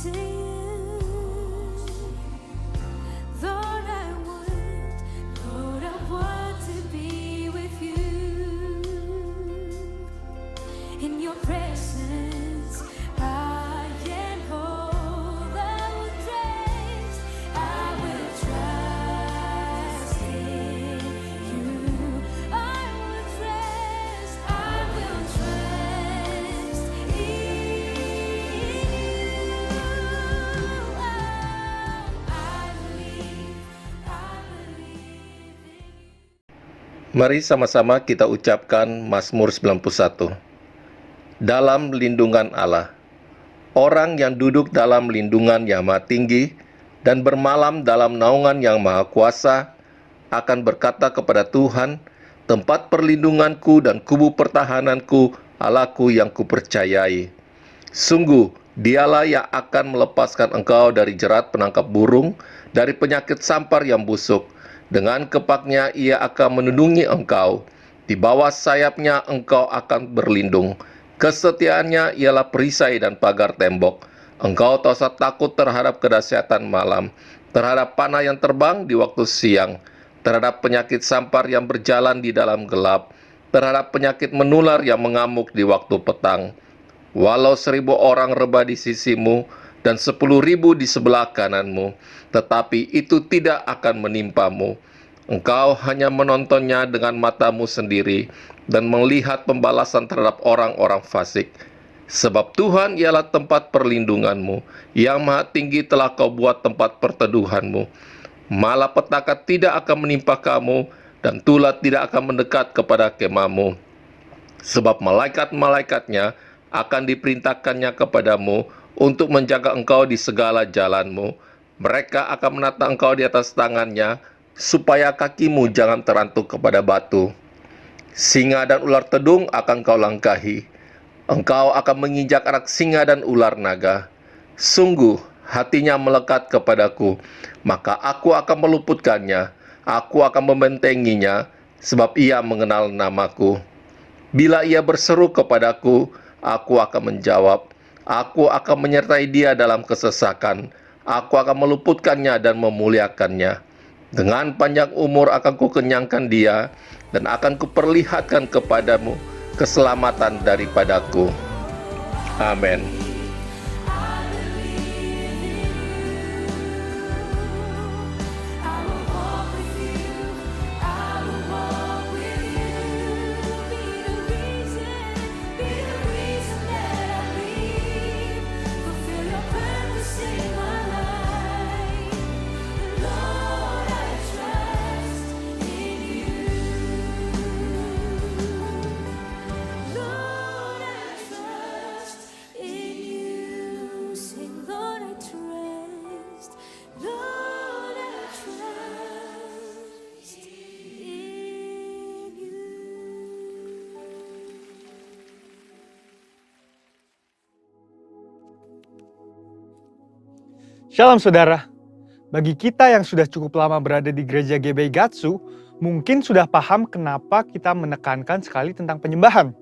to you. Lord, I want to be with you. In your presence, I can hold the praise. I will trust in you. I will trust in you. I believe in you. Mari sama-sama kita ucapkan Mazmur 91. Dalam lindungan Allah. Orang yang duduk dalam lindungan Yang Maha Tinggi dan bermalam dalam naungan Yang Maha Kuasa akan berkata kepada Tuhan, tempat perlindunganku dan kubu pertahananku, Allahku yang kupercayai. Sungguh, dialah yang akan melepaskan engkau dari jerat penangkap burung, dari penyakit sampar yang busuk. Dengan kepaknya ia akan melindungi engkau. Di bawah sayapnya engkau akan berlindung. Kesetiaannya ialah perisai dan pagar tembok. Engkau tak usah takut terhadap kedahsyatan malam, terhadap panah yang terbang di waktu siang, terhadap penyakit sampar yang berjalan di dalam gelap, terhadap penyakit menular yang mengamuk di waktu petang. Walau 1.000 orang rebah di sisimu dan 10.000 di sebelah kananmu, tetapi itu tidak akan menimpamu. Engkau hanya menontonnya dengan matamu sendiri dan melihat pembalasan terhadap orang-orang fasik. Sebab Tuhan ialah tempat perlindunganmu, Yang Maha Tinggi telah kau buat tempat perteduhanmu. Malapetaka tidak akan menimpa kamu, dan tulah tidak akan mendekat kepada kemahmu. Sebab malaikat-malaikatnya akan diperintahkannya kepadamu untuk menjaga engkau di segala jalanmu. Mereka akan menata engkau di atas tangannya, supaya kakimu jangan terantuk kepada batu. Singa dan ular tedung akan kau langkahi. Engkau akan menginjak anak singa dan ular naga. Sungguh, hatinya melekat kepadaku, maka aku akan meluputkannya. Aku akan membentenginya, sebab ia mengenal namaku. Bila ia berseru kepadaku, aku akan menjawab. Aku akan menyertai dia dalam kesesakan. Aku akan meluputkannya dan memuliakannya. Dengan panjang umur akan kukenyangkan dia, dan akan kuperlihatkan kepadamu keselamatan daripadaku. Amin. Shalom saudara, bagi kita yang sudah cukup lama berada di gereja GBI Gatsu, mungkin sudah paham kenapa kita menekankan sekali tentang penyembahan.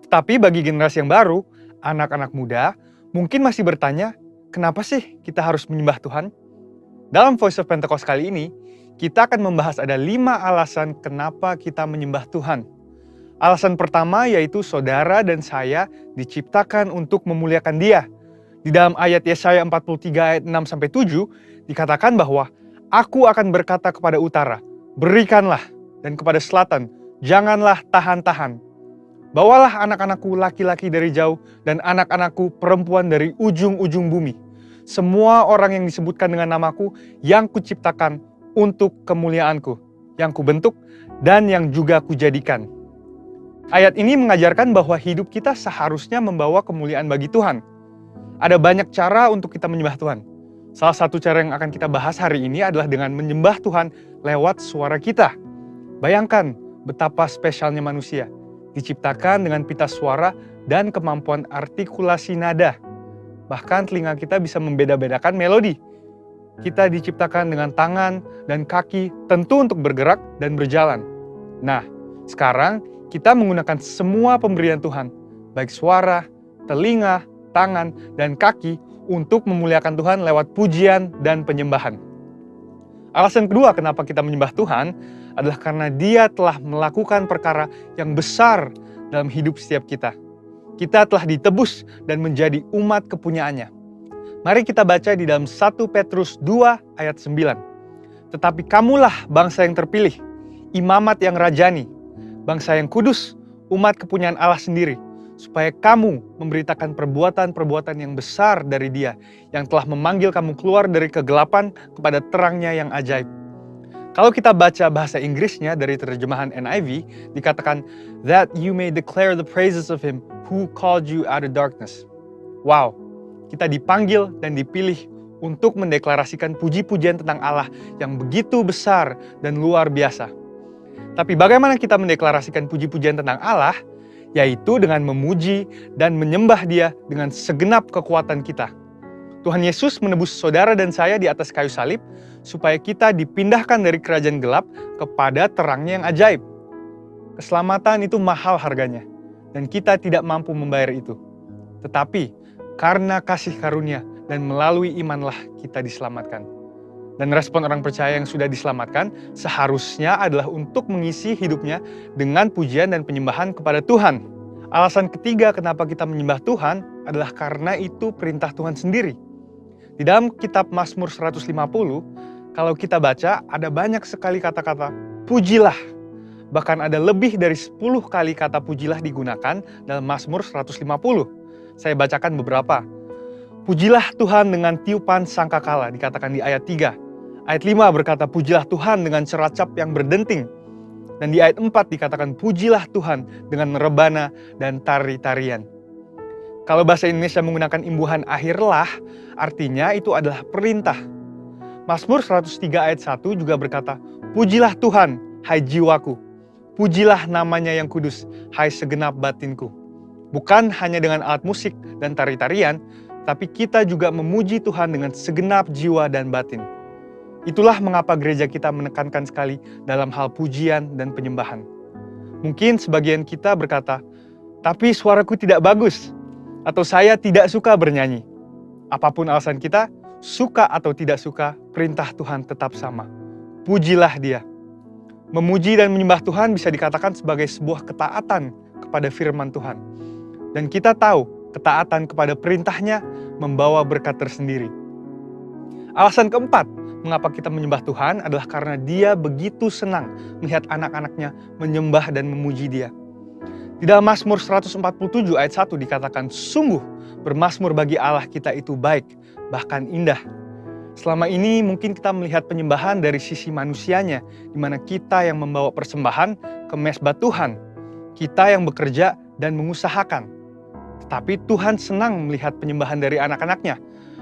Tetapi bagi generasi yang baru, anak-anak muda, mungkin masih bertanya, kenapa sih kita harus menyembah Tuhan? Dalam Voice of Pentecost kali ini, kita akan membahas ada 5 alasan kenapa kita menyembah Tuhan. Alasan pertama yaitu saudara dan saya diciptakan untuk memuliakan Dia. Di dalam ayat Yesaya 43 ayat 6-7 dikatakan bahwa aku akan berkata kepada utara, berikanlah, dan kepada selatan, janganlah tahan-tahan. Bawalah anak-anakku laki-laki dari jauh dan anak-anakku perempuan dari ujung-ujung bumi. Semua orang yang disebutkan dengan namaku yang kuciptakan untuk kemuliaanku, yang kubentuk dan yang juga kujadikan. Ayat ini mengajarkan bahwa hidup kita seharusnya membawa kemuliaan bagi Tuhan. Ada banyak cara untuk kita menyembah Tuhan. Salah satu cara yang akan kita bahas hari ini adalah dengan menyembah Tuhan lewat suara kita. Bayangkan betapa spesialnya manusia, diciptakan dengan pita suara dan kemampuan artikulasi nada. Bahkan telinga kita bisa membeda-bedakan melodi. Kita diciptakan dengan tangan dan kaki tentu untuk bergerak dan berjalan. Nah, sekarang kita menggunakan semua pemberian Tuhan, baik suara, telinga, tangan, dan kaki untuk memuliakan Tuhan lewat pujian dan penyembahan. Alasan kedua kenapa kita menyembah Tuhan adalah karena Dia telah melakukan perkara yang besar dalam hidup setiap kita. Kita telah ditebus dan menjadi umat kepunyaannya. Mari kita baca di dalam 1 Petrus 2 ayat 9. Tetapi kamulah bangsa yang terpilih, imamat yang rajani, bangsa yang kudus, umat kepunyaan Allah sendiri, supaya kamu memberitakan perbuatan-perbuatan yang besar dari Dia, yang telah memanggil kamu keluar dari kegelapan kepada terangnya yang ajaib. Kalau kita baca bahasa Inggrisnya dari terjemahan NIV, dikatakan, that you may declare the praises of Him who called you out of darkness. Wow, kita dipanggil dan dipilih untuk mendeklarasikan puji-pujian tentang Allah yang begitu besar dan luar biasa. Tapi bagaimana kita mendeklarasikan puji-pujian tentang Allah? Yaitu dengan memuji dan menyembah Dia dengan segenap kekuatan kita. Tuhan Yesus menebus saudara dan saya di atas kayu salib supaya kita dipindahkan dari kerajaan gelap kepada terangnya yang ajaib. Keselamatan itu mahal harganya dan kita tidak mampu membayar itu. Tetapi karena kasih karunia dan melalui imanlah kita diselamatkan. Dan respon orang percaya yang sudah diselamatkan seharusnya adalah untuk mengisi hidupnya dengan pujian dan penyembahan kepada Tuhan. Alasan ketiga kenapa kita menyembah Tuhan adalah karena itu perintah Tuhan sendiri. Di dalam kitab Mazmur 150, kalau kita baca ada banyak sekali kata-kata pujilah. Bahkan ada lebih dari 10 kali kata pujilah digunakan dalam Mazmur 150. Saya bacakan beberapa. Pujilah Tuhan dengan tiupan sangkakala, dikatakan di ayat 3. Ayat 5 berkata, pujilah Tuhan dengan ceracap yang berdenting. Dan di ayat 4 dikatakan, pujilah Tuhan dengan rebana dan tari-tarian. Kalau bahasa Indonesia menggunakan imbuhan akhirlah, artinya itu adalah perintah. Mazmur 103 ayat 1 juga berkata, pujilah Tuhan, hai jiwaku. Pujilah namanya yang kudus, hai segenap batinku. Bukan hanya dengan alat musik dan tari-tarian, tapi kita juga memuji Tuhan dengan segenap jiwa dan batin. Itulah mengapa gereja kita menekankan sekali dalam hal pujian dan penyembahan. Mungkin sebagian kita berkata, tapi suaraku tidak bagus, atau saya tidak suka bernyanyi. Apapun alasan kita, suka atau tidak suka, perintah Tuhan tetap sama. Pujilah Dia. Memuji dan menyembah Tuhan bisa dikatakan sebagai sebuah ketaatan kepada firman Tuhan. Dan kita tahu, ketaatan kepada perintahnya membawa berkat tersendiri. Alasan keempat, mengapa kita menyembah Tuhan adalah karena Dia begitu senang melihat anak-anaknya menyembah dan memuji Dia. Di dalam Mazmur 147 ayat 1 dikatakan, sungguh bermazmur bagi Allah kita itu baik, bahkan indah. Selama ini mungkin kita melihat penyembahan dari sisi manusianya, di mana kita yang membawa persembahan ke mezbah Tuhan, kita yang bekerja dan mengusahakan. Tetapi Tuhan senang melihat penyembahan dari anak-anaknya,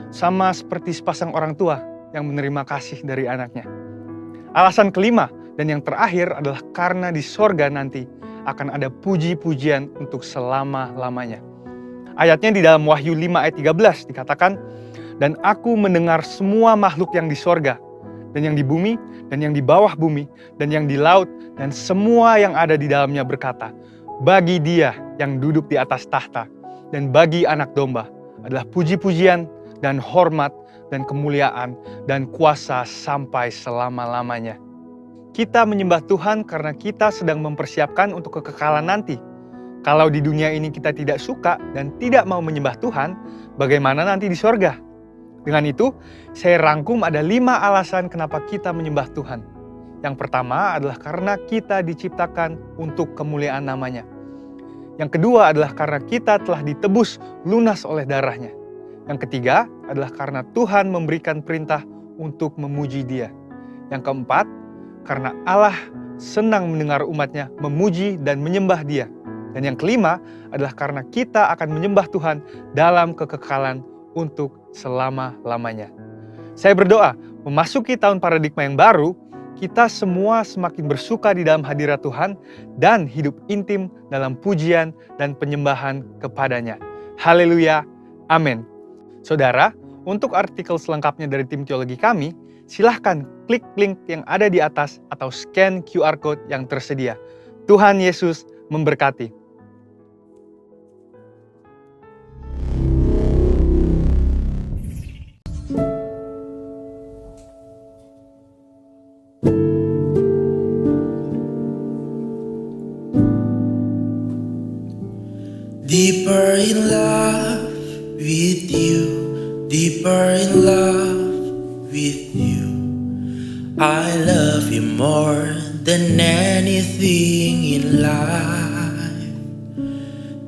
sama seperti sepasang orang tua yang menerima kasih dari anaknya. Alasan kelima dan yang terakhir adalah karena di sorga nanti akan ada puji-pujian untuk selama-lamanya. Ayatnya di dalam Wahyu 5 ayat 13 dikatakan, dan aku mendengar semua makhluk yang di sorga, dan yang di bumi, dan yang di bawah bumi, dan yang di laut, dan semua yang ada di dalamnya berkata, bagi Dia yang duduk di atas tahta, dan bagi anak domba adalah puji-pujian dan hormat dan kemuliaan dan kuasa sampai selama-lamanya. Kita menyembah Tuhan karena kita sedang mempersiapkan untuk kekekalan nanti. Kalau di dunia ini kita tidak suka dan tidak mau menyembah Tuhan, bagaimana nanti di sorga? Dengan itu, saya rangkum ada 5 alasan kenapa kita menyembah Tuhan. Yang pertama adalah karena kita diciptakan untuk kemuliaan namanya. Yang kedua adalah karena kita telah ditebus lunas oleh darahnya. Yang ketiga adalah karena Tuhan memberikan perintah untuk memuji Dia. Yang keempat, karena Allah senang mendengar umatnya memuji dan menyembah Dia. Dan yang kelima adalah karena kita akan menyembah Tuhan dalam kekekalan untuk selama-lamanya. Saya berdoa, memasuki tahun paradigma yang baru, kita semua semakin bersuka di dalam hadirat Tuhan dan hidup intim dalam pujian dan penyembahan kepadanya. Haleluya, amin. Saudara, untuk artikel selengkapnya dari tim teologi kami, silahkan klik link yang ada di atas atau scan QR Code yang tersedia. Tuhan Yesus memberkati. in love with you, deeper in love with you. I love you more than anything in life.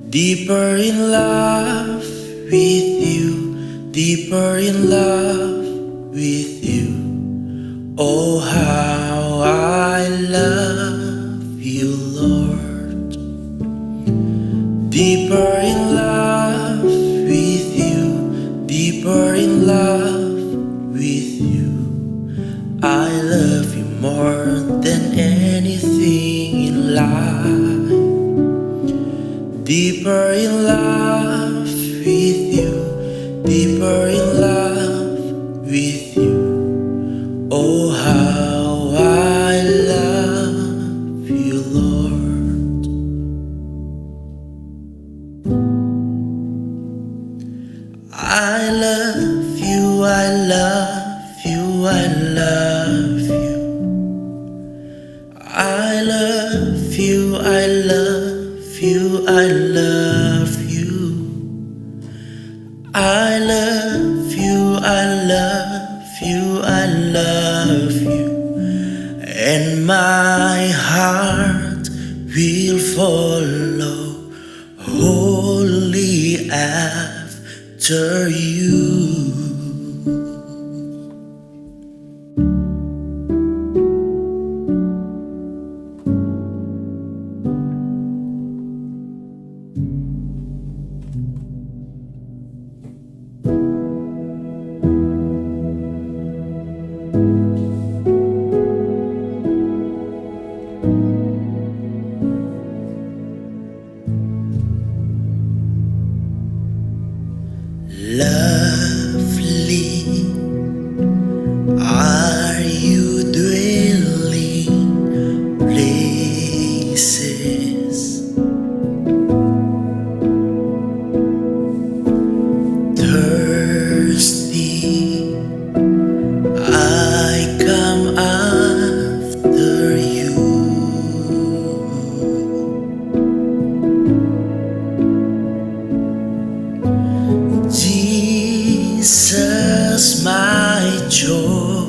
Deeper in love with you, deeper in love with you. Oh, how I love you, Lord. Deeper in love with you, deeper in love with you. I love you more than anything in life. Deeper in love with you, deeper in love with you. Oh, how I love you, Lord. I love you, I love you, I love you. I love you, I love you, I love you. I love you, I love you, I love you. And my heart will follow wholly after you. Lovely are you dwelling places, thirsty I come after you. Jesus, my joy,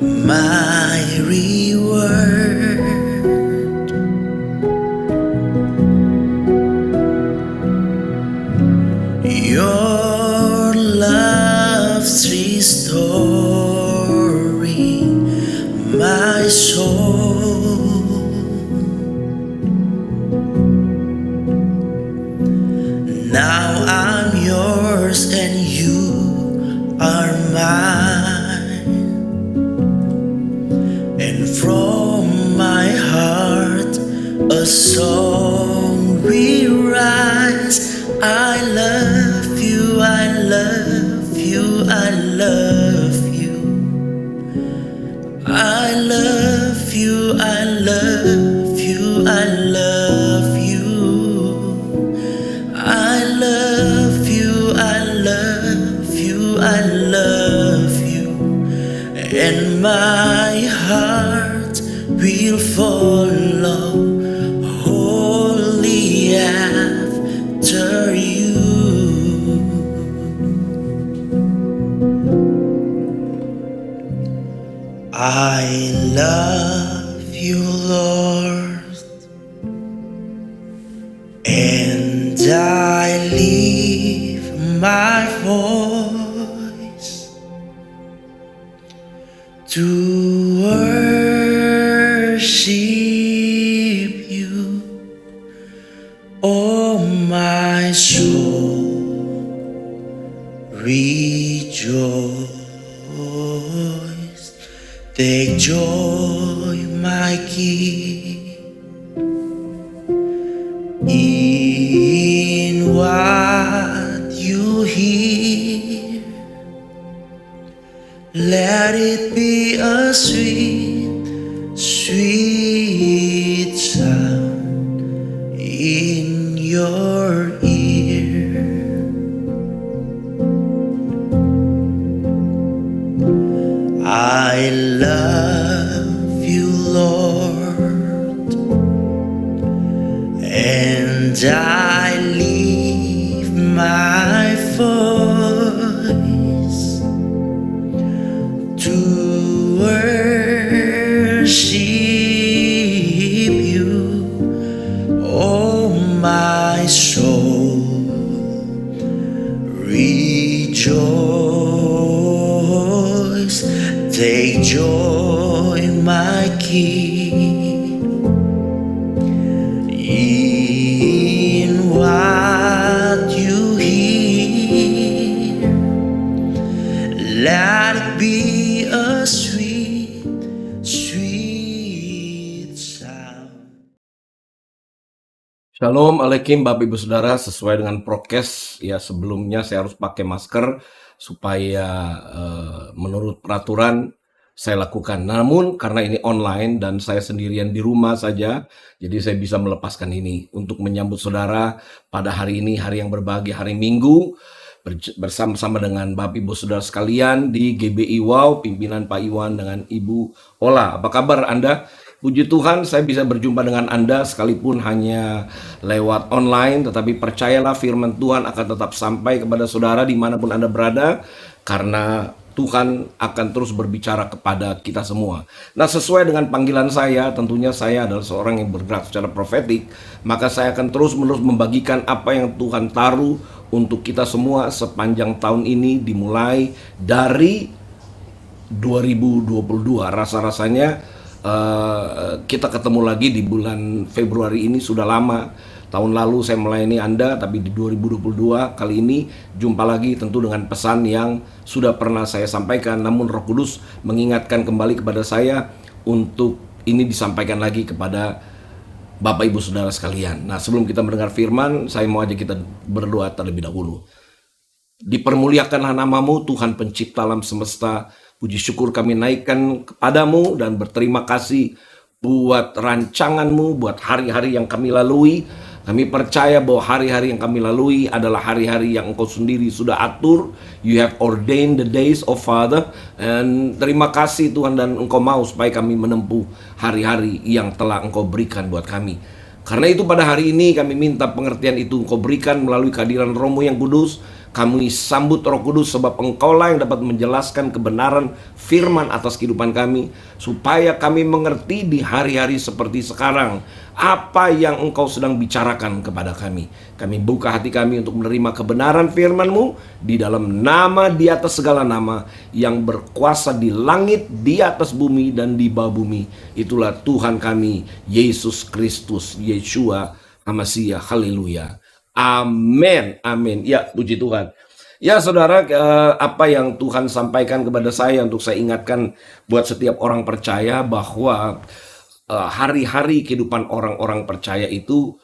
my reward. Your love's restoring my soul. Now I'm yours and you are mine, and from my heart a song will rise. I love you, I love you, I love you. I love you, I love you, I love you. I love you, I love you, I love you. And my heart will follow wholly after you. I love you, Lord, and I lift my voice to worship you. Oh, my soul, rejoice. Take joy, my King, in what you hear. Let it be a sweet, sweet sound in your ear. I love you, Lord, and I lift Rejoice, take joy, my King, in what you hear. Let it be a sweet, sweet sound. Shalom Alaikum Bapak Ibu Saudara, sesuai dengan prokes ya, sebelumnya saya harus pakai masker supaya menurut peraturan saya lakukan. Namun karena ini online dan saya sendirian di rumah saja, jadi saya bisa melepaskan ini untuk menyambut saudara pada hari ini, hari yang berbahagia, hari Minggu, bersama-sama dengan Bapak Ibu Saudara sekalian di GBI Wow, pimpinan Pak Iwan dengan Ibu Ola. Apa kabar Anda? Puji Tuhan saya bisa berjumpa dengan Anda sekalipun hanya lewat online, tetapi percayalah firman Tuhan akan tetap sampai kepada saudara dimanapun Anda berada, karena Tuhan akan terus berbicara kepada kita semua. Nah, sesuai dengan panggilan saya, tentunya saya adalah seorang yang bergerak secara profetik, maka saya akan terus-menerus membagikan apa yang Tuhan taruh untuk kita semua sepanjang tahun ini, dimulai dari 2022. Rasa-rasanya kita ketemu lagi di bulan Februari ini. Sudah lama, tahun lalu saya melayani Anda, tapi di 2022 kali ini jumpa lagi tentu dengan pesan yang sudah pernah saya sampaikan, namun Roh Kudus mengingatkan kembali kepada saya untuk ini disampaikan lagi kepada Bapak Ibu Saudara sekalian. Nah, sebelum kita mendengar firman, saya mau ajak kita berdoa terlebih dahulu. Dipermuliakanlah namamu Tuhan pencipta alam semesta. Puji syukur kami naikkan kepadamu dan berterima kasih buat rancanganmu, buat hari-hari yang kami lalui. Kami percaya bahwa hari-hari yang kami lalui adalah hari-hari yang Engkau sendiri sudah atur. You have ordained the days of Father. Dan terima kasih Tuhan, dan Engkau mau supaya kami menempuh hari-hari yang telah Engkau berikan buat kami. Karena itu pada hari ini kami minta pengertian itu Engkau berikan melalui kehadiran Roh-Mu yang kudus. Kami sambut Roh Kudus sebab Engkaulah yang dapat menjelaskan kebenaran firman atas kehidupan kami, supaya kami mengerti di hari-hari seperti sekarang apa yang Engkau sedang bicarakan kepada kami. Kami buka hati kami untuk menerima kebenaran firman-Mu di dalam nama di atas segala nama yang berkuasa di langit, di atas bumi, dan di bawah bumi. Itulah Tuhan kami, Yesus Kristus, Yeshua HaMashiach. Haleluya. Amin, amin. Ya, puji Tuhan. Ya, saudara, apa yang Tuhan sampaikan kepada saya untuk saya ingatkan buat setiap orang percaya bahwa hari-hari kehidupan orang-orang percaya itu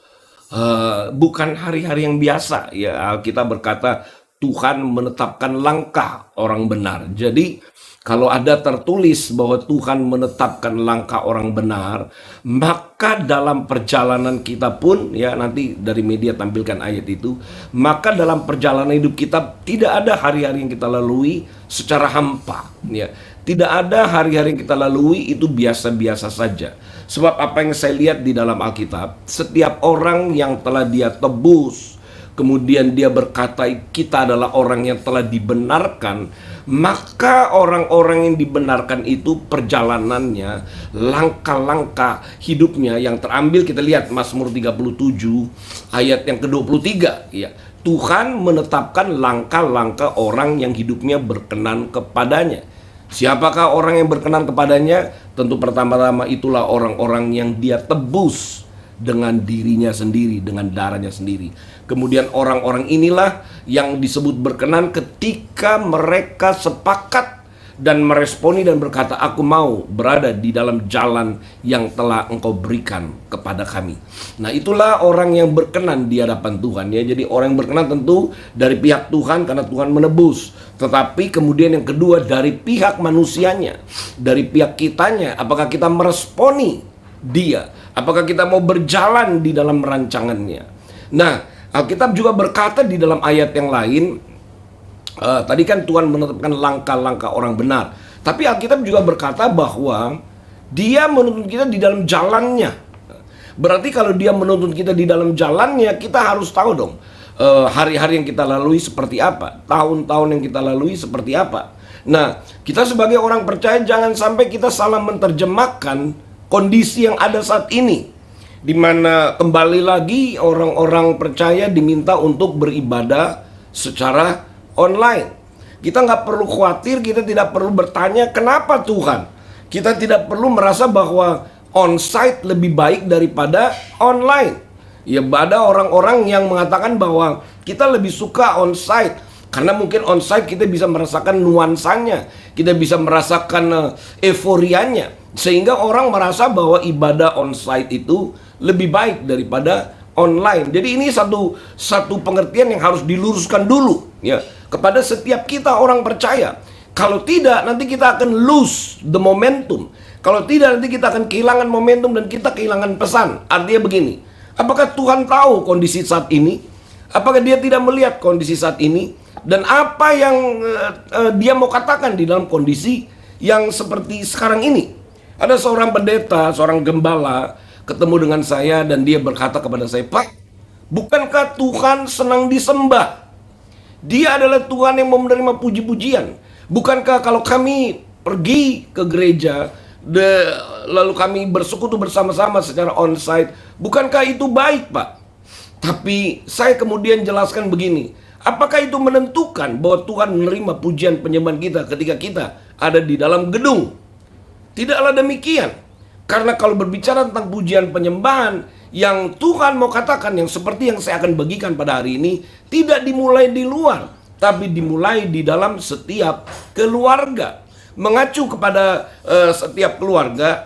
bukan hari-hari yang biasa. Ya, kita berkata Tuhan menetapkan langkah orang benar. Jadi kalau ada tertulis bahwa Tuhan menetapkan langkah orang benar, maka dalam perjalanan kita pun, ya nanti dari media tampilkan ayat itu, maka dalam perjalanan hidup kita tidak ada hari-hari yang kita lalui secara hampa, ya. Tidak ada hari-hari yang kita lalui itu biasa-biasa saja. Sebab apa yang saya lihat di dalam Alkitab, setiap orang yang telah Dia tebus, kemudian Dia berkata kita adalah orang yang telah dibenarkan, maka orang-orang yang dibenarkan itu perjalanannya, langkah-langkah hidupnya yang terambil, kita lihat Mazmur 37 ayat yang ke-23, ya. Tuhan menetapkan langkah-langkah orang yang hidupnya berkenan kepadanya. Siapakah orang yang berkenan kepadanya? Tentu pertama-tama itulah orang-orang yang Dia tebus dengan dirinya sendiri, dengan darahnya sendiri. Kemudian orang-orang inilah yang disebut berkenan ketika mereka sepakat dan meresponi dan berkata, aku mau berada di dalam jalan yang telah Engkau berikan kepada kami. Nah, itulah orang yang berkenan di hadapan Tuhan, ya. Jadi orang yang berkenan tentu dari pihak Tuhan karena Tuhan menebus. Tetapi kemudian yang kedua dari pihak manusianya, dari pihak kitanya, apakah kita meresponi Dia? Apakah kita mau berjalan di dalam rancangannya? Nah, Alkitab juga berkata di dalam ayat yang lain, tadi kan Tuhan menetapkan langkah-langkah orang benar. Tapi Alkitab juga berkata bahwa Dia menuntun kita di dalam jalannya. Berarti kalau Dia menuntun kita di dalam jalannya, kita harus tahu dong hari-hari yang kita lalui seperti apa, tahun-tahun yang kita lalui seperti apa. Nah, kita sebagai orang percaya jangan sampai kita salah menerjemahkan kondisi yang ada saat ini, di mana kembali lagi orang-orang percaya diminta untuk beribadah secara online. Kita nggak perlu khawatir, kita tidak perlu bertanya kenapa Tuhan. Kita tidak perlu merasa bahwa onsite lebih baik daripada online. Ya, ada orang-orang yang mengatakan bahwa kita lebih suka onsite karena mungkin onsite kita bisa merasakan nuansanya, kita bisa merasakan euforianya, sehingga orang merasa bahwa ibadah onsite itu lebih baik daripada online. Jadi ini satu pengertian yang harus diluruskan dulu ya kepada setiap kita orang percaya. Kalau tidak, nanti kita akan lose the momentum. Kalau tidak, nanti kita akan kehilangan momentum dan kita kehilangan pesan. Artinya begini, apakah Tuhan tahu kondisi saat ini? Apakah dia tidak melihat kondisi saat ini? Dan apa yang dia mau katakan di dalam kondisi yang seperti sekarang ini? Ada seorang pendeta, seorang gembala ketemu dengan saya dan dia berkata kepada saya, "Pak, bukankah Tuhan senang disembah? Dia adalah Tuhan yang mau menerima puji-pujian. Bukankah kalau kami pergi ke gereja, lalu kami bersekutu bersama-sama secara onsite, bukankah itu baik, Pak?" Tapi saya kemudian jelaskan begini, apakah itu menentukan bahwa Tuhan menerima pujian penyembahan kita ketika kita ada di dalam gedung? Tidaklah demikian. Karena kalau berbicara tentang pujian penyembahan yang Tuhan mau katakan, yang seperti yang saya akan bagikan pada hari ini, tidak dimulai di luar, tapi dimulai di dalam setiap keluarga. Mengacu kepada setiap keluarga,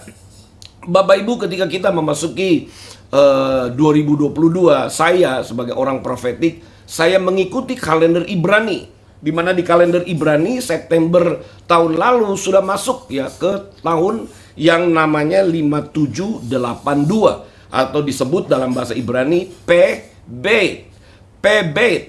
Bapak Ibu, ketika kita memasuki 2022, saya sebagai orang profetik, saya mengikuti kalender Ibrani, di mana di kalender Ibrani September tahun lalu sudah masuk ya ke tahun yang namanya 5782 atau disebut dalam bahasa Ibrani PB,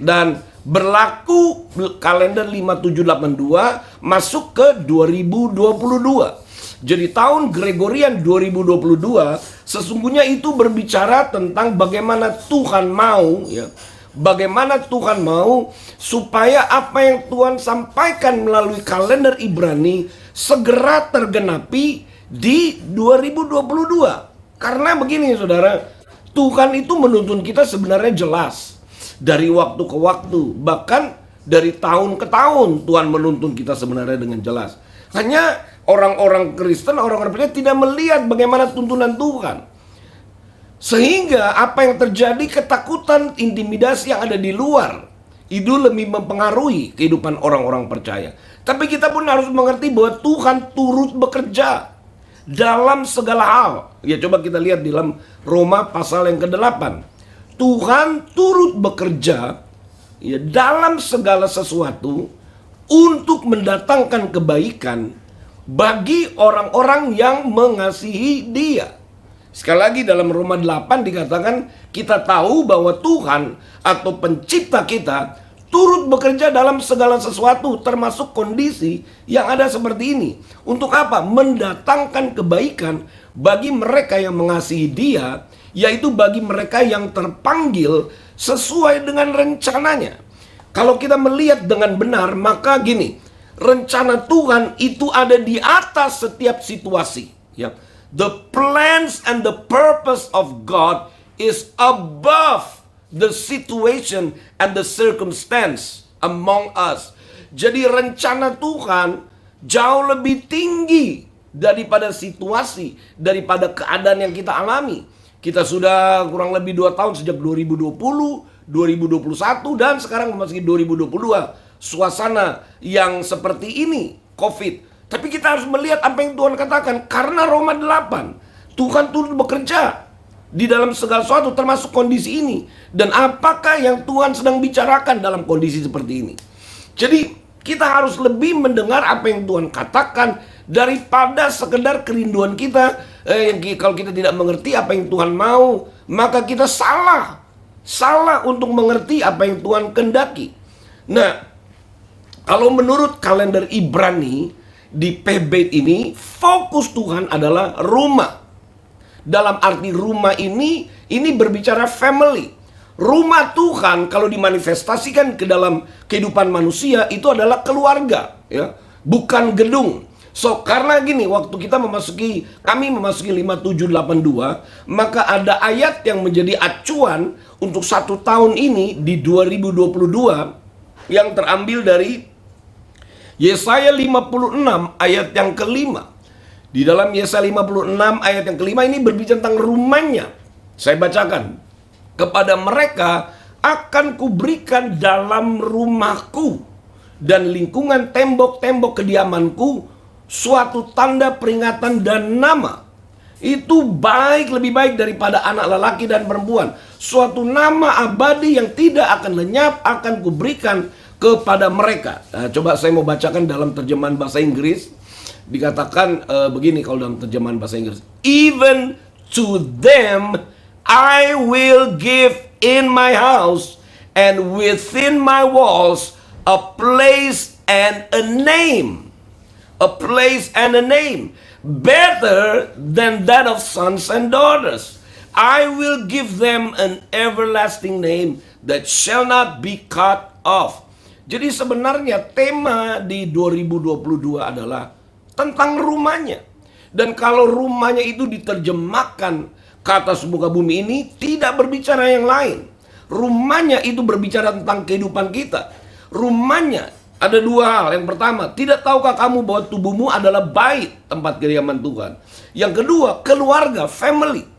dan berlaku kalender 5782 masuk ke 2022. Jadi tahun Gregorian 2022 sesungguhnya itu berbicara tentang bagaimana Tuhan mau ya, bagaimana Tuhan mau supaya apa yang Tuhan sampaikan melalui kalender Ibrani segera tergenapi di 2022. Karena begini saudara, Tuhan itu menuntun kita sebenarnya jelas dari waktu ke waktu, bahkan dari tahun ke tahun Tuhan menuntun kita sebenarnya dengan jelas. Hanya orang-orang Kristen, orang-orang percaya tidak melihat bagaimana tuntunan Tuhan. Sehingga apa yang terjadi, ketakutan, intimidasi yang ada di luar itu lebih mempengaruhi kehidupan orang-orang percaya. Tapi kita pun harus mengerti bahwa Tuhan turut bekerja dalam segala hal. Ya, coba kita lihat di dalam Roma pasal yang ke-8. Tuhan turut bekerja ya dalam segala sesuatu untuk mendatangkan kebaikan bagi orang-orang yang mengasihi Dia. Sekali lagi dalam Roma 8 dikatakan kita tahu bahwa Tuhan atau pencipta kita turut bekerja dalam segala sesuatu, termasuk kondisi yang ada seperti ini. Untuk apa? Mendatangkan kebaikan bagi mereka yang mengasihi Dia, yaitu bagi mereka yang terpanggil sesuai dengan rencananya. Kalau kita melihat dengan benar, maka gini, rencana Tuhan itu ada di atas setiap situasi. Ya. The plans and the purpose of God is above the situation and the circumstance among us. Jadi rencana Tuhan jauh lebih tinggi daripada situasi, daripada keadaan yang kita alami. Kita sudah kurang lebih 2 tahun sejak 2020, 2021 dan sekarang memasuki 2022. Suasana yang seperti ini, COVID. Tapi kita harus melihat apa yang Tuhan katakan. Karena Roma 8, Tuhan turut bekerja di dalam segala sesuatu termasuk kondisi ini. Dan apakah yang Tuhan sedang bicarakan dalam kondisi seperti ini. Jadi kita harus lebih mendengar apa yang Tuhan katakan daripada sekedar kerinduan kita. Kalau kita tidak mengerti apa yang Tuhan mau, maka kita salah untuk mengerti apa yang Tuhan kehendaki. Nah, kalau menurut kalender Ibrani di PB ini, fokus Tuhan adalah rumah. Dalam arti rumah ini berbicara family. Rumah Tuhan kalau dimanifestasikan ke dalam kehidupan manusia itu adalah keluarga, ya, bukan gedung. So, karena gini, waktu kami memasuki 5782, maka ada ayat yang menjadi acuan untuk 1 tahun ini di 2022 yang terambil dari Yesaya 56 ayat yang kelima. Di dalam Yesaya 56 ayat yang kelima ini berbicara tentang rumahnya. Saya bacakan. Kepada mereka akan kuberikan dalam rumahku dan lingkungan tembok-tembok kediamanku suatu tanda peringatan dan nama. Itu baik, lebih baik daripada anak lelaki dan perempuan. Suatu nama abadi yang tidak akan lenyap akan kuberikan kepada mereka. Nah, coba saya mau bacakan dalam terjemahan bahasa Inggris. Dikatakan begini kalau dalam terjemahan bahasa Inggris. Even to them I will give in my house and within my walls a place and a name. A place and a name better than that of sons and daughters. I will give them an everlasting name that shall not be cut off. Jadi sebenarnya tema di 2022 adalah tentang rumahnya. Dan kalau rumahnya itu diterjemahkan ke atas muka bumi ini tidak berbicara yang lain. Rumahnya itu berbicara tentang kehidupan kita. Rumahnya ada dua hal. Yang pertama, tidak tahukah kamu bahwa tubuhmu adalah bait tempat kediaman Tuhan. Yang kedua, keluarga, family.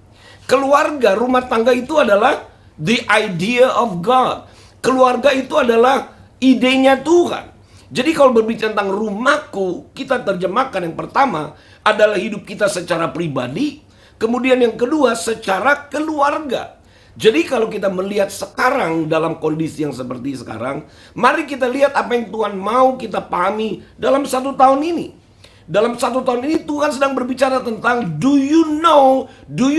Keluarga, rumah tangga itu adalah the idea of God. Keluarga itu adalah idenya Tuhan. Jadi kalau berbicara tentang rumahku, kita terjemahkan yang pertama adalah hidup kita secara pribadi. Kemudian yang kedua secara keluarga. Jadi kalau kita melihat sekarang dalam kondisi yang seperti sekarang, mari kita lihat apa yang Tuhan mau kita pahami dalam 1 tahun ini. Dalam 1 tahun ini Tuhan sedang berbicara tentang do you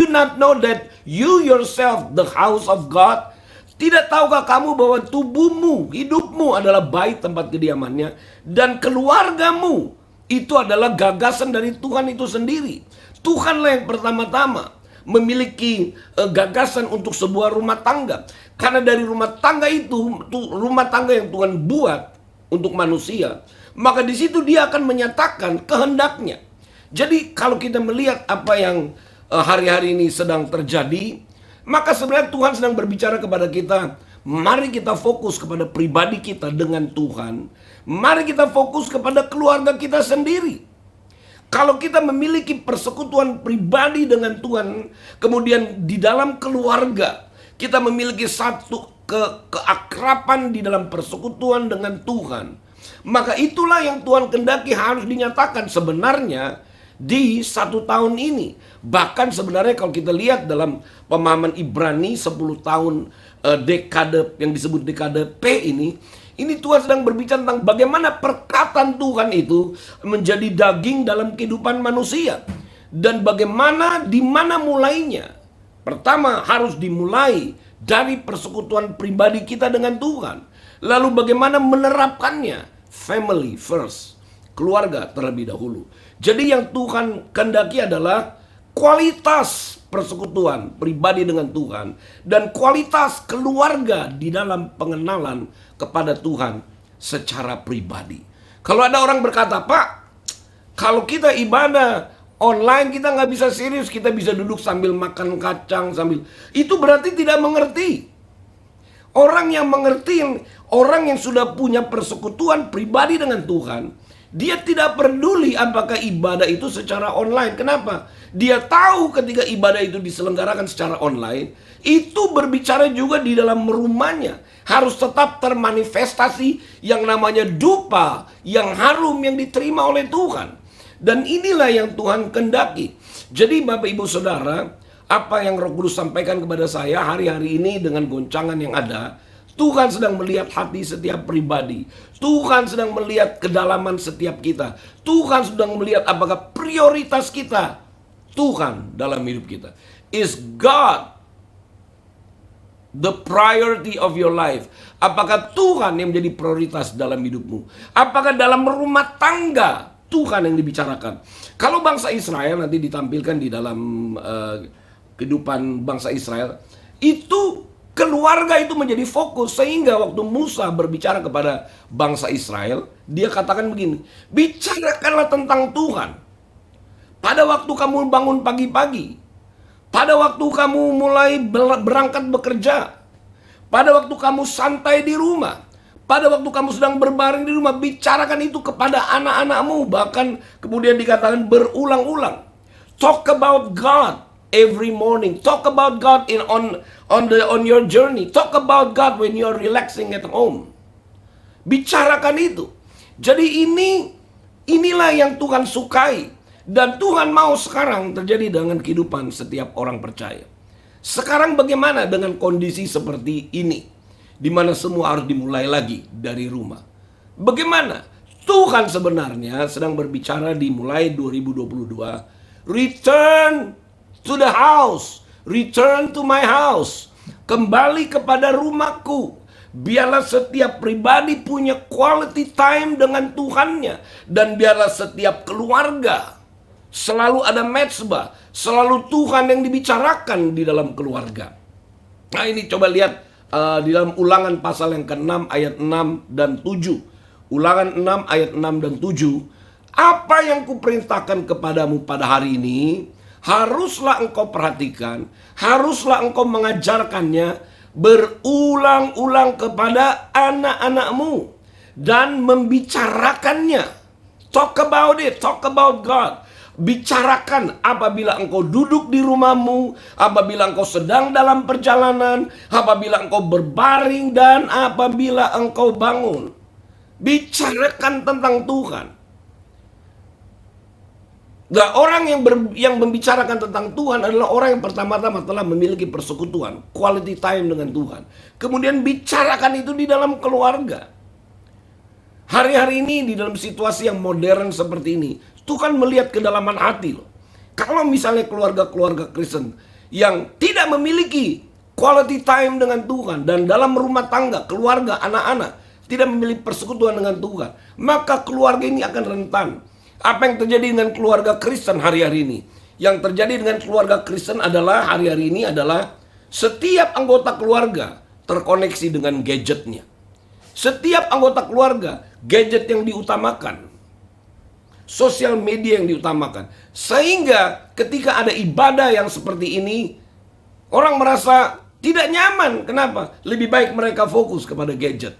not know that you yourself the house of God? Tidak tahukah kamu bahwa tubuhmu, hidupmu adalah bait tempat kediamannya, dan keluargamu itu adalah gagasan dari Tuhan itu sendiri. Tuhanlah yang pertama-tama memiliki gagasan untuk sebuah rumah tangga. Karena dari rumah tangga itu, rumah tangga yang Tuhan buat untuk manusia, maka di situ dia akan menyatakan kehendaknya. Jadi kalau kita melihat apa yang hari-hari ini sedang terjadi, maka sebenarnya Tuhan sedang berbicara kepada kita, mari kita fokus kepada pribadi kita dengan Tuhan. Mari kita fokus kepada keluarga kita sendiri. Kalau kita memiliki persekutuan pribadi dengan Tuhan, kemudian di dalam keluarga kita memiliki satu keakraban di dalam persekutuan dengan Tuhan, maka itulah yang Tuhan kehendaki harus dinyatakan sebenarnya di 1 tahun ini. Bahkan sebenarnya kalau kita lihat dalam pemahaman Ibrani 10 tahun dekade yang disebut dekade P ini Tuhan sedang berbicara tentang bagaimana perkataan Tuhan itu menjadi daging dalam kehidupan manusia. Dan bagaimana, di mana mulainya. Pertama harus dimulai dari persekutuan pribadi kita dengan Tuhan. Lalu bagaimana menerapkannya. Family first. Keluarga terlebih dahulu. Jadi yang Tuhan kehendaki adalah kualitas persekutuan pribadi dengan Tuhan dan kualitas keluarga di dalam pengenalan kepada Tuhan secara pribadi. Kalau ada orang berkata, Pak, kalau kita ibadah online kita nggak bisa serius, kita bisa duduk sambil makan kacang sambil, itu berarti tidak mengerti. Orang yang mengerti, orang yang sudah punya persekutuan pribadi dengan Tuhan, dia tidak peduli apakah ibadah itu secara online. Kenapa? Dia tahu ketika ibadah itu diselenggarakan secara online, itu berbicara juga di dalam rumahnya. Harus tetap termanifestasi yang namanya dupa, yang harum, yang diterima oleh Tuhan. Dan inilah yang Tuhan kehendaki. Jadi Bapak Ibu Saudara, apa yang Roh Kudus sampaikan kepada saya hari-hari ini dengan goncangan yang ada, Tuhan sedang melihat hati setiap pribadi. Tuhan sedang melihat kedalaman setiap kita. Tuhan sedang melihat apakah prioritas kita Tuhan dalam hidup kita. Is God the priority of your life? Apakah Tuhan yang menjadi prioritas dalam hidupmu? Apakah dalam rumah tangga Tuhan yang dibicarakan? Kalau bangsa Israel nanti ditampilkan di dalam kehidupan bangsa Israel, itu keluarga itu menjadi fokus. Sehingga waktu Musa berbicara kepada bangsa Israel, dia katakan begini, bicarakanlah tentang Tuhan pada waktu kamu bangun pagi-pagi, pada waktu kamu mulai berangkat bekerja, pada waktu kamu santai di rumah, Pada waktu kamu sedang berbaring di rumah, bicarakan itu kepada anak-anakmu. Bahkan kemudian dikatakan berulang-ulang. Talk about God every morning. Talk about God on your journey. Talk about God when you're relaxing at home. Bicarakan itu. Jadi inilah yang Tuhan sukai. Dan Tuhan mau sekarang terjadi dengan kehidupan setiap orang percaya. Sekarang bagaimana dengan kondisi seperti ini? Di mana semua harus dimulai lagi dari rumah. Bagaimana? Tuhan sebenarnya sedang berbicara dimulai 2022. Return to the house. Return to my house. Kembali kepada rumahku. Biarlah setiap pribadi punya quality time dengan Tuhannya. Dan biarlah setiap keluarga selalu ada mezbah. Selalu Tuhan yang dibicarakan di dalam keluarga. Nah ini coba lihat di dalam Ulangan pasal yang ke-6 ayat 6 dan 7. Ulangan 6 ayat 6 dan 7. Apa yang kuperintahkan kepadamu pada hari ini, haruslah engkau perhatikan, haruslah engkau mengajarkannya berulang-ulang kepada anak-anakmu dan membicarakannya. Talk about it, talk about God. Bicarakan apabila engkau duduk di rumahmu, apabila engkau sedang dalam perjalanan, apabila engkau berbaring, dan apabila engkau bangun. Bicarakan tentang Tuhan. Nah, orang yang membicarakan tentang Tuhan adalah orang yang pertama-tama telah memiliki persekutuan, quality time dengan Tuhan. Kemudian bicarakan itu di dalam keluarga. Hari-hari ini di dalam situasi yang modern seperti ini, Tuhan melihat kedalaman hati loh. Kalau misalnya keluarga-keluarga Kristen yang tidak memiliki quality time dengan Tuhan, dan dalam rumah tangga, keluarga, anak-anak tidak memiliki persekutuan dengan Tuhan, maka keluarga ini akan rentan. Apa yang terjadi dengan keluarga Kristen hari-hari ini? Yang terjadi dengan keluarga Kristen adalah hari-hari ini adalah setiap anggota keluarga terkoneksi dengan gadgetnya. Setiap anggota keluarga, gadget yang diutamakan, sosial media yang diutamakan. Sehingga ketika ada ibadah yang seperti ini, orang merasa tidak nyaman. Kenapa? Lebih baik mereka fokus kepada gadget.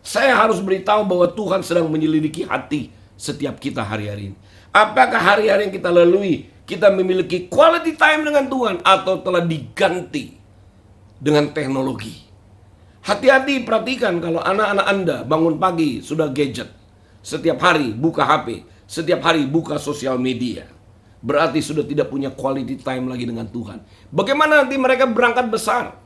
Saya harus beritahu bahwa Tuhan sedang menyelidiki hati setiap kita hari-hari ini. Apakah hari-hari yang kita lalui, kita memiliki quality time dengan Tuhan, atau telah diganti dengan teknologi? Hati-hati, perhatikan kalau anak-anak Anda bangun pagi sudah gadget. Setiap hari buka HP. Setiap hari buka sosial media. Berarti sudah tidak punya quality time lagi dengan Tuhan. Bagaimana nanti mereka berangkat besar?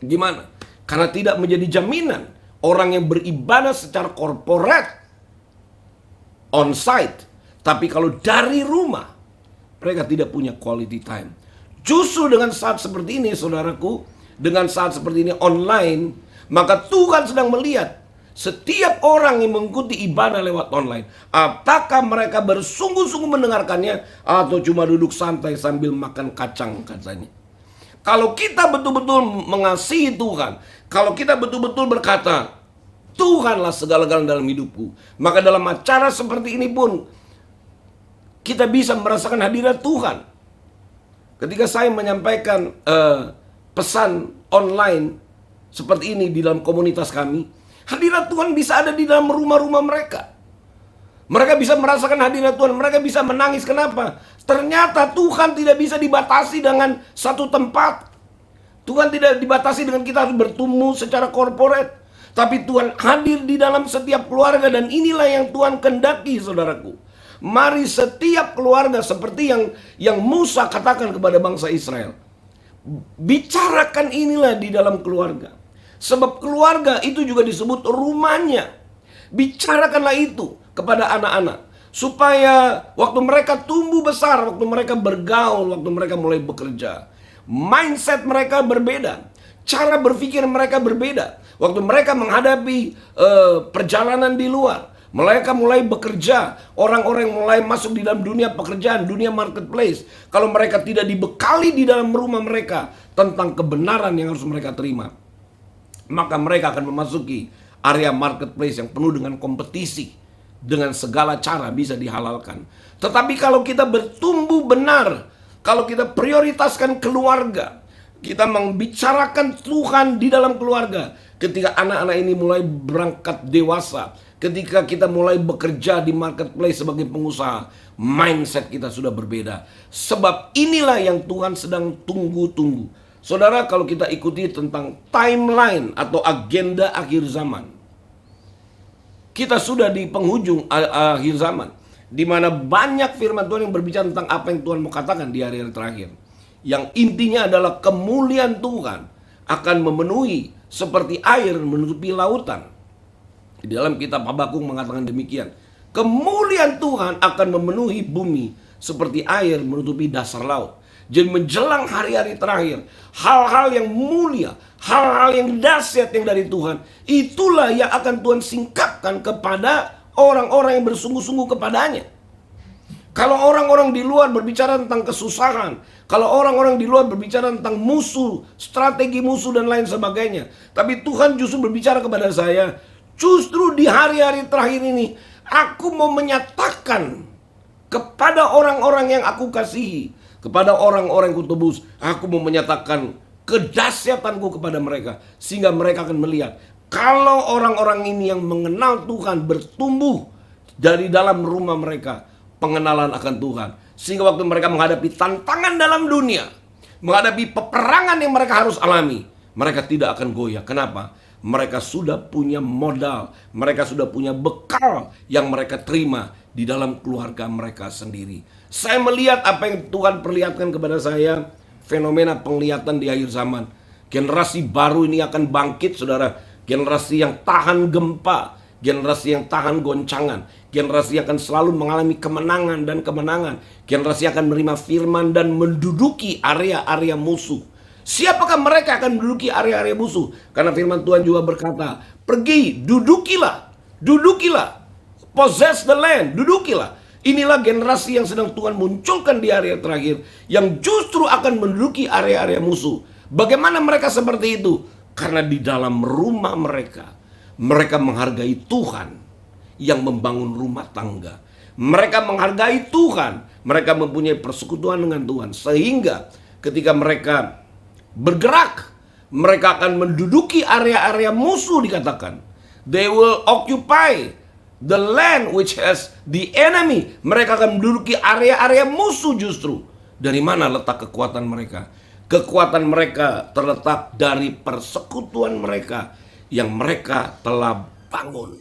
Gimana? Karena tidak menjadi jaminan orang yang beribadah secara korporat, on-site. Tapi kalau dari rumah, mereka tidak punya quality time. Justru dengan saat seperti ini, saudaraku, dengan saat seperti ini online, maka Tuhan sedang melihat setiap orang yang mengikuti ibadah lewat online, apakah mereka bersungguh-sungguh mendengarkannya atau cuma duduk santai sambil makan kacang katanya. Kalau kita betul-betul mengasihi Tuhan, kalau kita betul-betul berkata, Tuhanlah segala-galanya dalam hidupku, maka dalam acara seperti ini pun kita bisa merasakan hadirat Tuhan. Ketika saya menyampaikan pesan online seperti ini di dalam komunitas kami, hadirat Tuhan bisa ada di dalam rumah-rumah mereka. Mereka bisa merasakan hadirat Tuhan. Mereka bisa menangis. Kenapa? Ternyata Tuhan tidak bisa dibatasi dengan satu tempat. Tuhan tidak dibatasi dengan kita harus bertumbuh secara korporat. Tapi Tuhan hadir di dalam setiap keluarga. Dan inilah yang Tuhan kehendaki, saudaraku. Mari setiap keluarga seperti yang Musa katakan kepada bangsa Israel. Bicarakan inilah di dalam keluarga. Sebab keluarga itu juga disebut rumahnya. Bicarakanlah itu kepada anak-anak. Supaya waktu mereka tumbuh besar, waktu mereka bergaul, waktu mereka mulai bekerja, mindset mereka berbeda. Cara berpikir mereka berbeda. Waktu mereka menghadapi perjalanan di luar, mereka mulai bekerja. Orang-orang mulai masuk di dalam dunia pekerjaan, dunia marketplace. Kalau mereka tidak dibekali di dalam rumah mereka tentang kebenaran yang harus mereka terima, maka mereka akan memasuki area marketplace yang penuh dengan kompetisi. Dengan segala cara bisa dihalalkan. Tetapi kalau kita bertumbuh benar, kalau kita prioritaskan keluarga, kita membicarakan Tuhan di dalam keluarga, ketika anak-anak ini mulai berangkat dewasa, ketika kita mulai bekerja di marketplace sebagai pengusaha, mindset kita sudah berbeda. Sebab inilah yang Tuhan sedang tunggu-tunggu. Saudara, kalau kita ikuti tentang timeline atau agenda akhir zaman, kita sudah di penghujung akhir zaman, di mana banyak firman Tuhan yang berbicara tentang apa yang Tuhan mau katakan di hari-hari terakhir. Yang intinya adalah kemuliaan Tuhan akan memenuhi seperti air menutupi lautan. Di dalam kitab Habakuk mengatakan demikian. Kemuliaan Tuhan akan memenuhi bumi seperti air menutupi dasar laut. Jadi menjelang hari-hari terakhir, hal-hal yang mulia, hal-hal yang dahsyat yang dari Tuhan, itulah yang akan Tuhan singkapkan kepada orang-orang yang bersungguh-sungguh kepadanya. Kalau orang-orang di luar berbicara tentang kesusahan, kalau orang-orang di luar berbicara tentang musuh, strategi musuh dan lain sebagainya, tapi Tuhan justru berbicara kepada saya, justru di hari-hari terakhir ini, aku mau menyatakan kepada orang-orang yang aku kasihi, kepada orang-orang yang kutebus, aku mau menyatakan kedahsyatanku kepada mereka, sehingga mereka akan melihat kalau orang-orang ini yang mengenal Tuhan bertumbuh dari dalam rumah mereka, pengenalan akan Tuhan, sehingga waktu mereka menghadapi tantangan dalam dunia, menghadapi peperangan yang mereka harus alami, mereka tidak akan goyah. Kenapa? Mereka sudah punya modal, mereka sudah punya bekal yang mereka terima di dalam keluarga mereka sendiri. Saya melihat apa yang Tuhan perlihatkan kepada saya, fenomena penglihatan di akhir zaman. Generasi baru ini akan bangkit, saudara. Generasi yang tahan gempa, generasi yang tahan goncangan, generasi yang akan selalu mengalami kemenangan dan kemenangan, generasi yang akan menerima firman dan menduduki area-area musuh. Siapakah mereka akan menduduki area-area musuh? Karena firman Tuhan juga berkata, pergi, dudukilah, possess the land, dudukilah. Inilah generasi yang sedang Tuhan munculkan di area terakhir, yang justru akan menduduki area-area musuh. Bagaimana mereka seperti itu? Karena di dalam rumah mereka menghargai Tuhan yang membangun rumah tangga. Mereka menghargai Tuhan, mereka mempunyai persekutuan dengan Tuhan, sehingga ketika mereka bergerak, mereka akan menduduki area-area musuh. Dikatakan they will occupy the land which has the enemy. Mereka akan menduduki area-area musuh. Justru dari mana letak kekuatan mereka? Kekuatan mereka terletak dari persekutuan mereka yang mereka telah bangun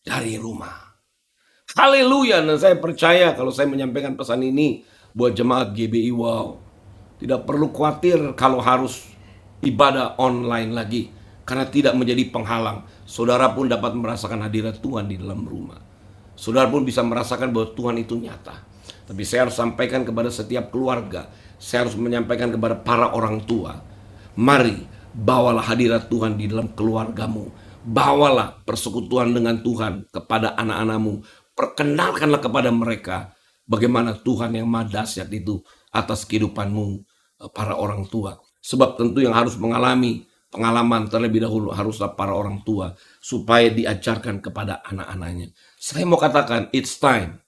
dari rumah. Haleluya. Dan saya percaya kalau saya menyampaikan pesan ini buat jemaat GBI, wow, tidak perlu khawatir kalau harus ibadah online lagi, karena tidak menjadi penghalang. Saudara pun dapat merasakan hadirat Tuhan di dalam rumah. Saudara pun bisa merasakan bahwa Tuhan itu nyata. Tapi saya harus sampaikan kepada setiap keluarga, saya harus menyampaikan kepada para orang tua, mari bawalah hadirat Tuhan di dalam keluargamu. Bawalah persekutuan dengan Tuhan kepada anak-anakmu. Perkenalkanlah kepada mereka bagaimana Tuhan yang maha dahsyat itu atas kehidupanmu, para orang tua. Sebab tentu yang harus mengalami pengalaman terlebih dahulu haruslah para orang tua, supaya diajarkan kepada anak-anaknya. Saya mau katakan, it's time.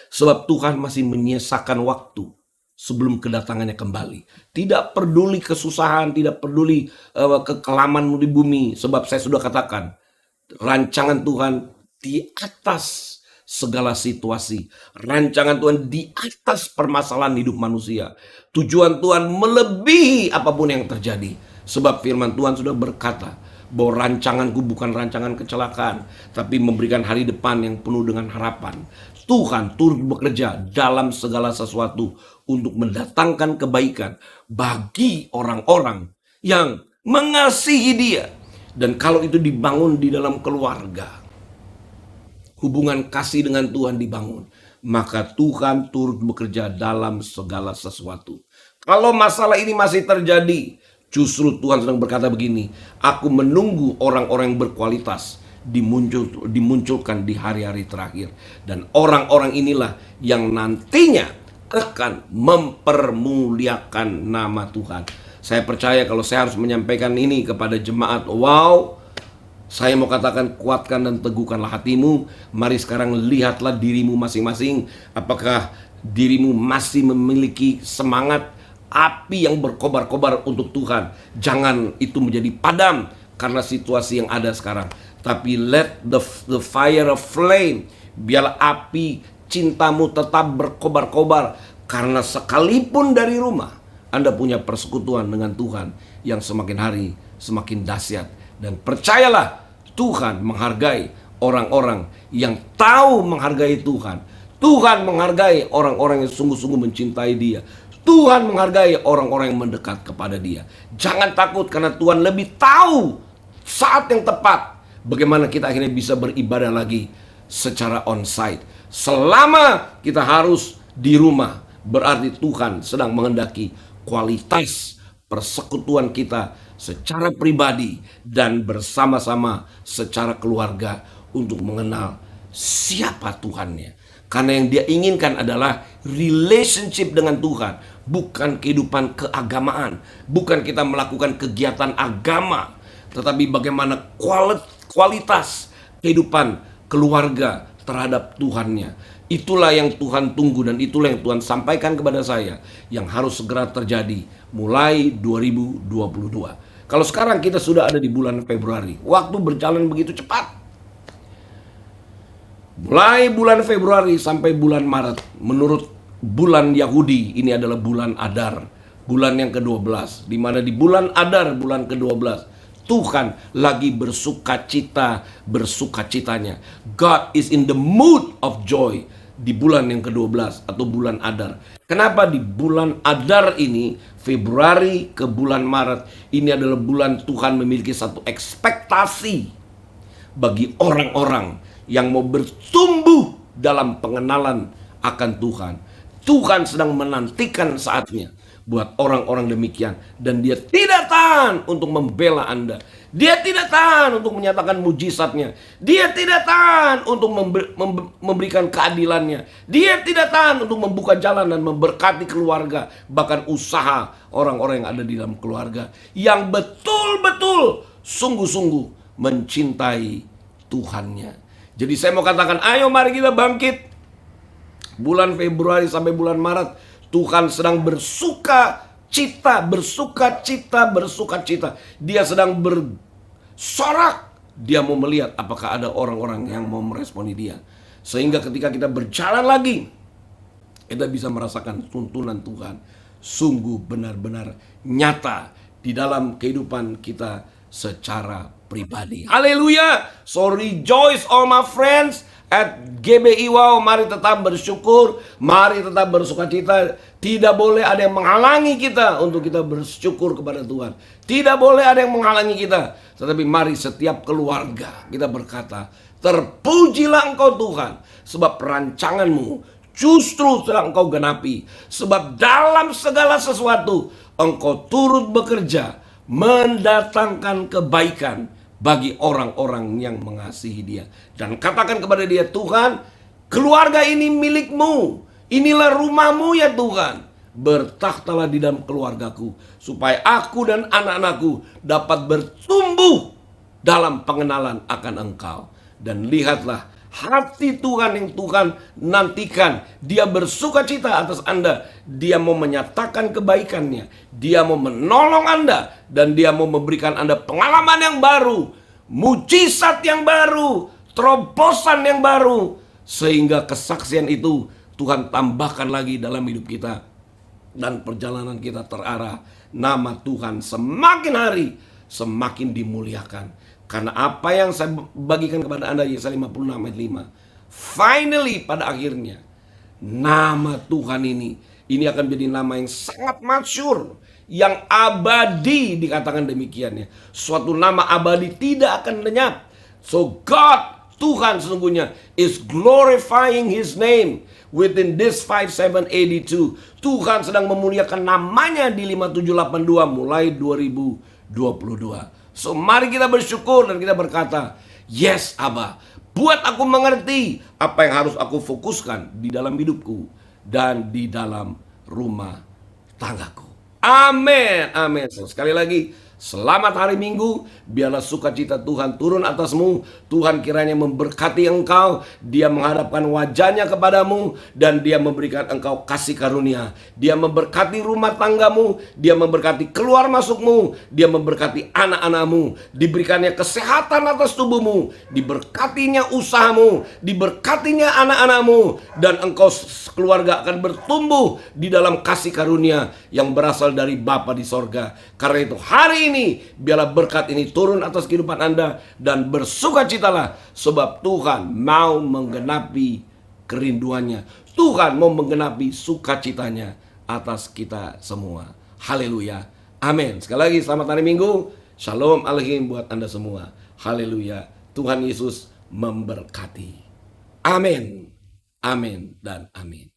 Sebab Tuhan masih menyisakan waktu sebelum kedatangannya kembali. Tidak peduli kesusahan, tidak peduli kekelamanmu di bumi. Sebab saya sudah katakan, rancangan Tuhan di atas segala situasi. Rancangan Tuhan di atas permasalahan hidup manusia. Tujuan Tuhan melebihi apapun yang terjadi. Sebab firman Tuhan sudah berkata bahwa rancanganku bukan rancangan kecelakaan, tapi memberikan hari depan yang penuh dengan harapan. Tuhan turut bekerja dalam segala sesuatu untuk mendatangkan kebaikan bagi orang-orang yang mengasihi Dia. Dan kalau itu dibangun di dalam keluarga, hubungan kasih dengan Tuhan dibangun, maka Tuhan turut bekerja dalam segala sesuatu. Kalau masalah ini masih terjadi, justru Tuhan sedang berkata begini, aku menunggu orang-orang yang berkualitas dimunculkan di hari-hari terakhir. Dan orang-orang inilah yang nantinya akan mempermuliakan nama Tuhan. Saya percaya kalau saya harus menyampaikan ini kepada jemaat, wow, saya mau katakan, kuatkan dan teguhkanlah hatimu. Mari sekarang lihatlah dirimu masing-masing. Apakah dirimu masih memiliki semangat, api yang berkobar-kobar untuk Tuhan? Jangan itu menjadi padam. karena situasi yang ada sekarang. Tapi let the fire of flame, biarlah api cintamu tetap berkobar-kobar. Karena sekalipun dari rumah, Anda punya persekutuan dengan Tuhan yang semakin hari semakin dahsyat. Dan percayalah, Tuhan menghargai orang-orang yang tahu menghargai Tuhan. Tuhan menghargai orang-orang yang sungguh-sungguh mencintai Dia. Tuhan menghargai orang-orang yang mendekat kepada Dia. Jangan takut, karena Tuhan lebih tahu saat yang tepat bagaimana kita akhirnya bisa beribadah lagi secara onsite. Selama kita harus di rumah, berarti Tuhan sedang menghendaki kualitas persekutuan kita secara pribadi dan bersama-sama secara keluarga untuk mengenal siapa Tuhannya. Karena yang Dia inginkan adalah relationship dengan Tuhan, bukan kehidupan keagamaan, bukan kita melakukan kegiatan agama, tetapi bagaimana kualitas kehidupan keluarga terhadap Tuhannya. Itulah yang Tuhan tunggu dan itulah yang Tuhan sampaikan kepada saya yang harus segera terjadi mulai 2022. Kalau sekarang kita sudah ada di bulan Februari, waktu berjalan begitu cepat. Mulai bulan Februari sampai bulan Maret, menurut bulan Yahudi ini adalah bulan Adar, bulan yang ke-12, di mana di bulan Adar, bulan ke-12, Tuhan lagi bersukacitanya. God is in the mood of joy di bulan yang ke-12 atau bulan Adar. Kenapa di bulan Adar ini, Februari ke bulan Maret, ini adalah bulan Tuhan memiliki satu ekspektasi bagi orang-orang yang mau bertumbuh dalam pengenalan akan Tuhan. Tuhan sedang menantikan saatnya buat orang-orang demikian. Dan Dia tidak tahan untuk membela Anda. Dia tidak tahan untuk menyatakan mujizatnya. Dia tidak tahan untuk memberikan keadilannya. Dia tidak tahan untuk membuka jalan dan memberkati keluarga, bahkan usaha orang-orang yang ada di dalam keluarga, yang betul-betul sungguh-sungguh mencintai Tuhannya. Jadi saya mau katakan, ayo mari kita bangkit. Bulan Februari sampai bulan Maret, Tuhan sedang bersuka cita. Dia sedang bersorak. Dia mau melihat apakah ada orang-orang yang mau meresponi Dia. Sehingga ketika kita berjalan lagi, kita bisa merasakan tuntunan Tuhan sungguh benar-benar nyata di dalam kehidupan kita secara pribadi. Haleluya. So rejoice all my friends at GBI Wow. Mari tetap bersyukur, mari tetap bersukacita. Tidak boleh ada yang menghalangi kita untuk kita bersyukur kepada Tuhan. Tidak boleh ada yang menghalangi kita. Tetapi mari setiap keluarga kita berkata, terpujilah Engkau Tuhan, sebab rancanganmu justru sedang Engkau genapi. Sebab dalam segala sesuatu Engkau turut bekerja, mendatangkan kebaikan bagi orang-orang yang mengasihi Dia. Dan katakan kepada Dia, Tuhan, keluarga ini milikmu. Inilah rumahmu ya Tuhan. Bertakhtalah di dalam keluargaku, supaya aku dan anak-anakku dapat bertumbuh dalam pengenalan akan Engkau. Dan lihatlah hati Tuhan yang Tuhan nantikan. Dia bersukacita atas Anda. Dia mau menyatakan kebaikannya. Dia mau menolong Anda. Dan Dia mau memberikan Anda pengalaman yang baru, mujizat yang baru, terobosan yang baru. Sehingga kesaksian itu Tuhan tambahkan lagi dalam hidup kita. Dan perjalanan kita terarah. Nama Tuhan semakin hari semakin dimuliakan. Karena apa yang saya bagikan kepada Anda, Yesaya 56 ayat 5. Finally, pada akhirnya, nama Tuhan ini akan menjadi nama yang sangat masyhur, yang abadi, dikatakan demikian ya. Suatu nama abadi tidak akan lenyap. So God, Tuhan sesungguhnya, is glorifying His name within this 5782. Tuhan sedang memuliakan namanya di 5782 mulai 2022. So mari kita bersyukur dan kita berkata, yes Abba, buat aku mengerti apa yang harus aku fokuskan di dalam hidupku dan di dalam rumah tanggaku. Amin, amin. So, sekali lagi Selamat hari Minggu, biarlah sukacita Tuhan turun atasmu. Tuhan kiranya memberkati engkau, Dia menghadapkan wajahnya kepadamu, dan Dia memberikan engkau kasih karunia. Dia memberkati rumah tanggamu, Dia memberkati keluar masukmu, Dia memberkati anak-anakmu, diberikannya kesehatan atas tubuhmu, diberkatinya usahamu, diberkatinya anak-anakmu, dan engkau keluarga akan bertumbuh di dalam kasih karunia yang berasal dari Bapa di sorga. Karena itu hari ini biarlah berkat ini turun atas kehidupan Anda, dan bersukacitalah sebab Tuhan mau menggenapi kerinduannya. Tuhan mau menggenapi sukacitanya atas kita semua. Haleluya. Amin. Sekali lagi selamat hari Minggu. Shalom Aleichem buat Anda semua. Haleluya. Tuhan Yesus memberkati. Amin. Amin dan amin.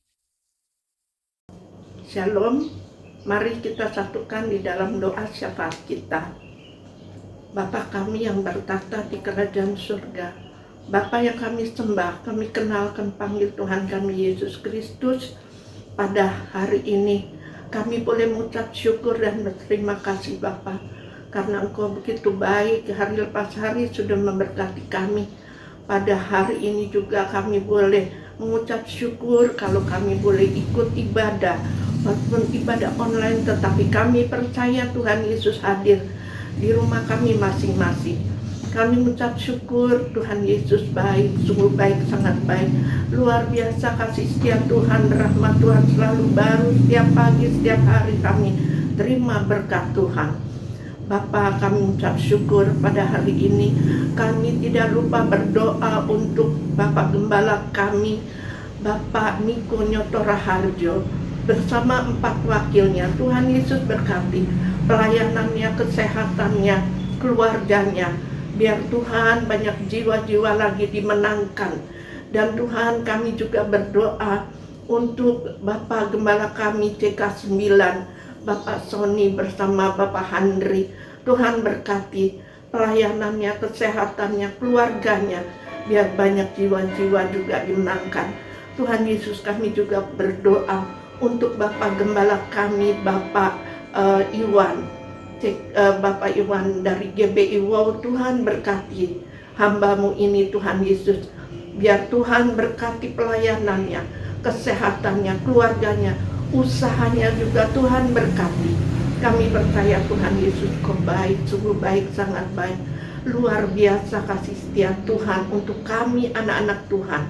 Shalom, mari kita satukan di dalam doa syafaat kita. Bapa kami yang bertata di kerajaan surga, Bapa yang kami sembah, kami kenalkan panggil Tuhan kami Yesus Kristus. Pada hari ini kami boleh mengucap syukur dan berterima kasih Bapa, karena Engkau begitu baik, hari lepas hari sudah memberkati kami. Pada hari ini juga kami boleh mengucap syukur kalau kami boleh ikut ibadah, walaupun ibadah online, tetapi kami percaya Tuhan Yesus hadir di rumah kami masing-masing. Kami mengucap syukur Tuhan Yesus baik, sungguh baik, sangat baik. Luar biasa kasih setia Tuhan, rahmat Tuhan selalu baru setiap pagi, setiap hari kami terima berkat Tuhan. Bapa, kami mengucap syukur pada hari ini. Kami tidak lupa berdoa untuk Bapak Gembala kami, Bapak Niko Nyoto Raharjo, bersama 4 wakilnya. Tuhan Yesus berkati pelayanannya, kesehatannya, keluarganya. Biar Tuhan banyak jiwa-jiwa lagi dimenangkan. Dan Tuhan, kami juga berdoa untuk Bapak Gembala kami CK9, Bapak Sony bersama Bapak Handri. Tuhan berkati pelayanannya, kesehatannya, keluarganya. Biar banyak jiwa-jiwa juga dimenangkan. Tuhan Yesus, kami juga berdoa untuk Bapak Gembala kami, Bapak Iwan, Bapak Iwan dari GBI Wow. Tuhan berkati hamba-Mu ini Tuhan Yesus. Biar Tuhan berkati pelayanannya, kesehatannya, keluarganya, usahanya juga Tuhan berkati. Kami percaya Tuhan Yesus Kau baik, sungguh baik, sangat baik. Luar biasa kasih setia Tuhan untuk kami anak-anak Tuhan.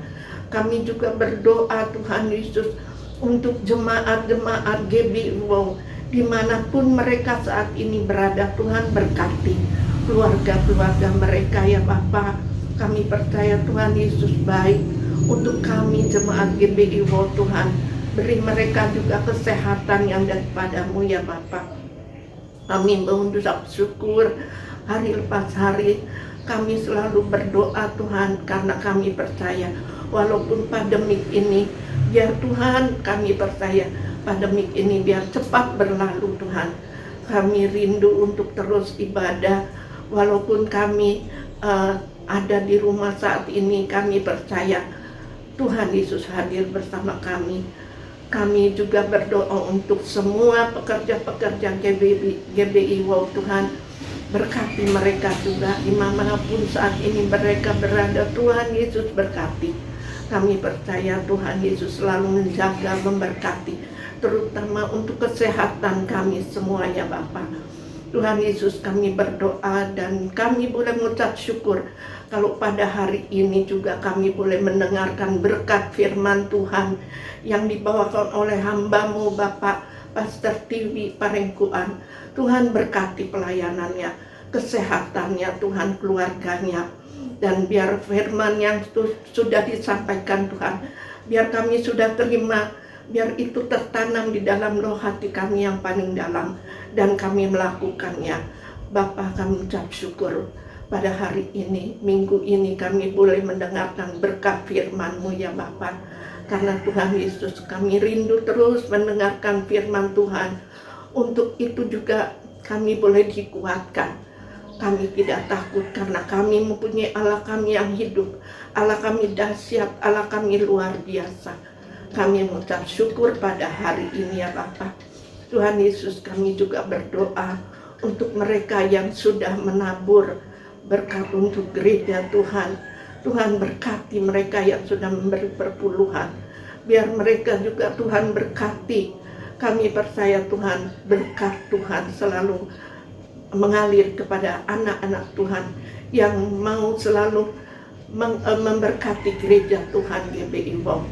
Kami juga berdoa Tuhan Yesus untuk jemaat-jemaat GBI Wow, dimanapun mereka saat ini berada. Tuhan berkati keluarga-keluarga mereka ya Bapa. Kami percaya Tuhan Yesus baik untuk kami jemaat GBI Wow. Tuhan beri mereka juga kesehatan yang daripada-Mu ya Bapa. Kami mengucap syukur hari lepas hari. Kami selalu berdoa Tuhan, karena kami percaya walaupun pandemik ini, biar Tuhan, kami percaya pandemik ini biar cepat berlalu Tuhan. Kami rindu untuk terus ibadah walaupun kami ada di rumah saat ini. Kami percaya Tuhan Yesus hadir bersama kami. Kami juga berdoa untuk semua pekerja-pekerja GBI Wow. Tuhan berkati mereka juga dimanapun saat ini mereka berada. Tuhan Yesus berkati. Kami percaya Tuhan Yesus selalu menjaga, memberkati, terutama untuk kesehatan kami semua ya Bapa. Tuhan Yesus, kami berdoa dan kami boleh mengucap syukur kalau pada hari ini juga kami boleh mendengarkan berkat firman Tuhan yang dibawakan oleh hamba-Mu Bapak Pastor TV Parengkuan. Tuhan berkati pelayanannya, kesehatannya, Tuhan keluarganya. Dan biar firman yang sudah disampaikan Tuhan, biar kami sudah terima, biar itu tertanam di dalam roh hati kami yang paling dalam, dan kami melakukannya. Bapa, kami ucap syukur pada hari ini, minggu ini kami boleh mendengarkan berkat firman-Mu ya Bapa. Karena Tuhan Yesus, kami rindu terus mendengarkan firman Tuhan. Untuk itu juga kami boleh dikuatkan. Kami tidak takut karena kami mempunyai Allah kami yang hidup, Allah kami dahsyat, Allah kami luar biasa. Kami mengucap syukur pada hari ini ya Bapa. Tuhan Yesus, kami juga berdoa untuk mereka yang sudah menabur berkat untuk gereja Tuhan. Tuhan berkati mereka yang sudah memberi perpuluhan. Biar mereka juga Tuhan berkati. Kami percaya Tuhan, berkat Tuhan selalu mengalir kepada anak-anak Tuhan yang mau selalu memberkati gereja Tuhan GBI WOW.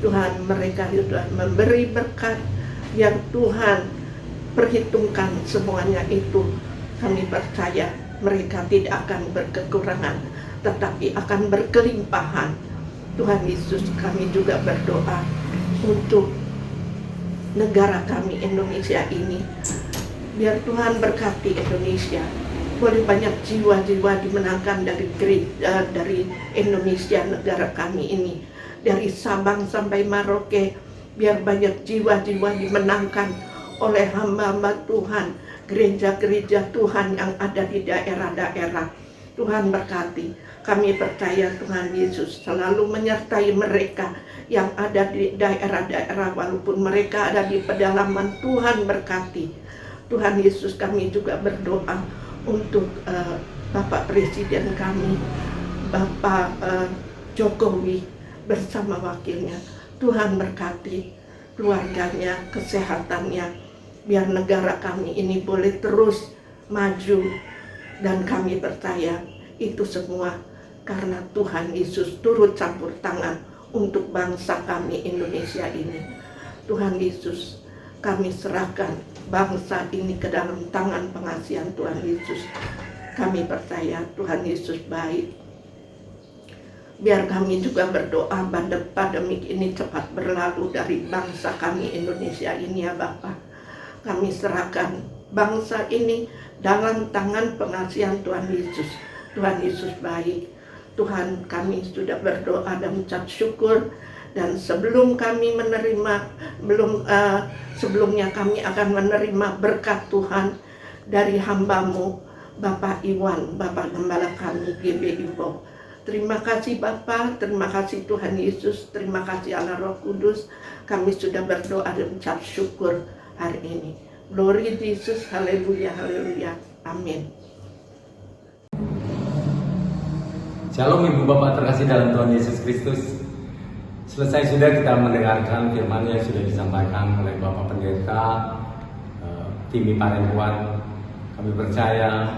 Tuhan, mereka sudah memberi berkat yang Tuhan perhitungkan semuanya itu. Kami percaya mereka tidak akan berkekurangan, tetapi akan berkelimpahan. Tuhan Yesus, kami juga berdoa untuk negara kami Indonesia ini. Biar Tuhan berkati Indonesia. Boleh banyak jiwa-jiwa dimenangkan dari Indonesia, negara kami ini. Dari Sabang sampai Merauke, biar banyak jiwa-jiwa dimenangkan oleh hamba-hamba Tuhan, gereja-gereja Tuhan yang ada di daerah-daerah. Tuhan berkati. Kami percaya Tuhan Yesus selalu menyertai mereka yang ada di daerah-daerah, walaupun mereka ada di pedalaman. Tuhan berkati. Tuhan Yesus, kami juga berdoa untuk Bapak Presiden kami, Bapak Jokowi bersama wakilnya. Tuhan berkati keluarganya, kesehatannya, biar negara kami ini boleh terus maju. Dan kami percaya itu semua karena Tuhan Yesus turut campur tangan untuk bangsa kami Indonesia ini. Tuhan Yesus, kami serahkan bangsa ini ke dalam tangan pengasihan Tuhan Yesus. Kami percaya Tuhan Yesus baik. Biar kami juga berdoa pandemik ini cepat berlalu dari bangsa kami Indonesia ini ya Bapak. Kami serahkan bangsa ini dalam tangan pengasihan Tuhan Yesus. Tuhan Yesus baik. Tuhan, kami sudah berdoa dan mengucap syukur. Dan sebelum kami menerima, sebelumnya kami akan menerima berkat Tuhan dari hamba-Mu, Bapak Iwan, Bapak Gembala kami GBI WOW. Terima kasih Bapak, terima kasih Tuhan Yesus, terima kasih Allah Roh Kudus. Kami sudah berdoa dan mengucap syukur hari ini. Glory Yesus, haleluya, haleluya, amin. Shalom Ibu Bapak terkasih dalam Tuhan Yesus Kristus. Selesai sudah kita mendengarkan firman yang sudah disampaikan oleh Bapak Pendeta Timi Parengkuan. Kami percaya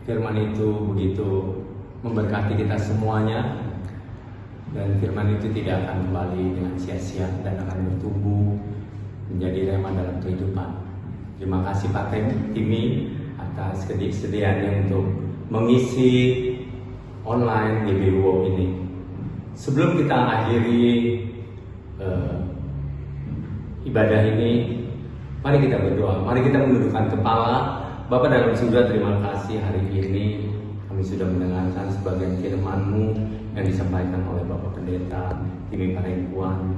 firman itu begitu memberkati kita semuanya, dan firman itu tidak akan kembali dengan sia-sia dan akan bertumbuh menjadi rema dalam kehidupan. Terima kasih Pak Timi atas kesediaannya untuk mengisi online GBI WOW ini. Sebelum kita akhiri ibadah ini, mari kita berdoa, mari kita menundukkan kepala. Bapak dalam surga, terima kasih hari ini kami sudah mendengarkan sebagian firman-Mu yang disampaikan oleh Bapak Pendeta Timi Parengkuan.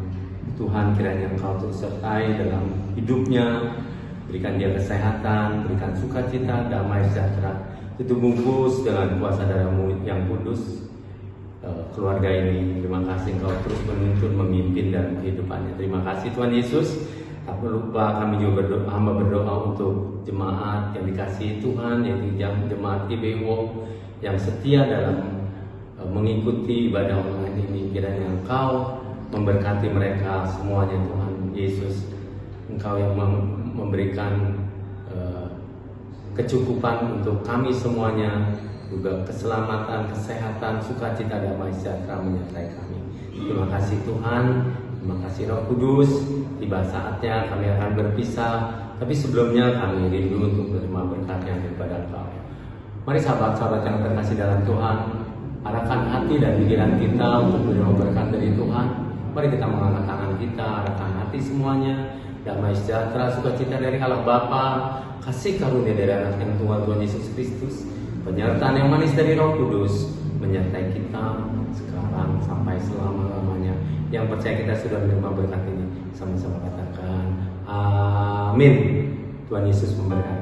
Tuhan, kiranya Engkau turut sertai dalam hidupnya, berikan dia kesehatan, berikan sukacita, damai sejahtera, itu bungkus dengan kuasa darah-Mu yang kudus keluarga ini. Terima kasih Engkau terus menuntun, memimpin dalam kehidupannya. Terima kasih Tuhan Yesus. Tak lupa kami juga berdoa untuk jemaat yang dikasihi Tuhan, yaitu jemaat GBI WOW yang setia dalam mengikuti ibadah online ini. Kiranya Engkau memberkati mereka semuanya Tuhan Yesus. Engkau yang memberikan kecukupan untuk kami semuanya, juga keselamatan, kesehatan, sukacita, damai sejahtera menyertai kami. Terima kasih Tuhan, terima kasih Roh Kudus. Tiba saatnya kami akan berpisah, tapi sebelumnya kami rindu untuk menerima berkat yang daripada Engkau. Mari sahabat-sahabat yang terkasih dalam Tuhan, arahkan hati dan pikiran kita untuk menerima berkat dari Tuhan. Mari kita mengangkat tangan kita, arahkan hati semuanya. Damai sejahtera, sukacita dari Allah Bapa, kasih karunia dari anak yang tunggal Tuhan Yesus Kristus, penyertaan yang manis dari Roh Kudus menyertai kita sekarang sampai selama-lamanya. Yang percaya kita sudah menerima berkat ini, sama-sama katakan amin. Tuhan Yesus memberkati.